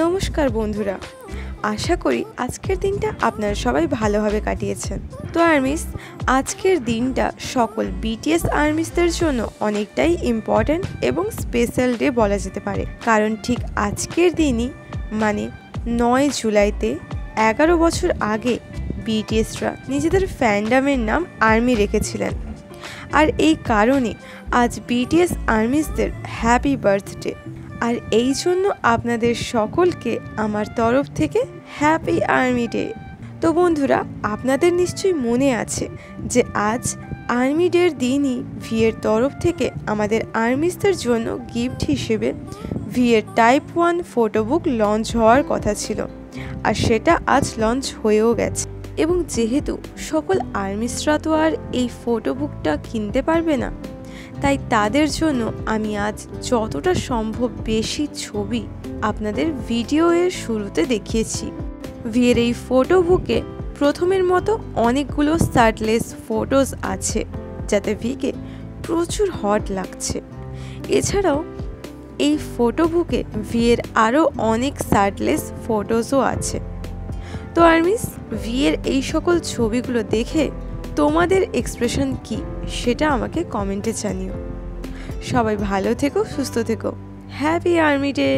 নমস্কার বন্ধুরা, আশা করি আজকের দিনটা আপনারা সবাই ভালোভাবে কাটিয়েছেন। তো আর্মিস, আজকের দিনটা সকল বিটিএস আর্মিসদের জন্য অনেকটাই ইম্পর্ট্যান্ট এবং স্পেশাল ডে বলা যেতে পারে, কারণ ঠিক আজকের দিনই মানে 9 জুলাইতে 11 বছর আগে বিটিএসরা নিজেদের ফ্যান্ডামের নাম আর্মি রেখেছিলেন। আর এই কারণে আজ বিটিএস আর্মিসদের হ্যাপি বার্থডে। আর এই জন্য আপনাদের সকলকে আমার তরফ থেকে হ্যাপি আর্মি ডে। তো বন্ধুরা, আপনাদের নিশ্চয়ই মনে আছে যে আজ আর্মি ডের দিনই ভিএর তরফ থেকে আমাদের আর্মিসদের জন্য গিফট হিসেবে ভিএর টাইপ 1 ফটো বুক লঞ্চ হওয়ার কথা ছিল, আর সেটা আজ লঞ্চ হয়েও গেছে। এবং যেহেতু সকল আর্মিসরা তো আর এই ফটো বুকটা কিনতে পারবে না, তাই তাদের জন্য আমি আজ যতটা সম্ভব বেশি ছবি আপনাদের ভিডিও এর শুরুতে দেখিয়েছি। ভিএর এই ফটো বুকে প্রথমের মতো অনেকগুলো শার্টলেস ফটোজ আছে, যাতে ভিকে প্রচুর হট লাগছে। এছাড়াও এই ফটো বুকে ভিএর আরও অনেক শার্টলেস ফটোজও আছে। তো আর্মিস, ভিএর এই সকল ছবিগুলো দেখে তোমাদের এক্সপ্রেশন কি সেটা আমাকে কমেন্টে জানিও। সবাই ভালো থেকো, সুস্থ থেকো। Happy army day.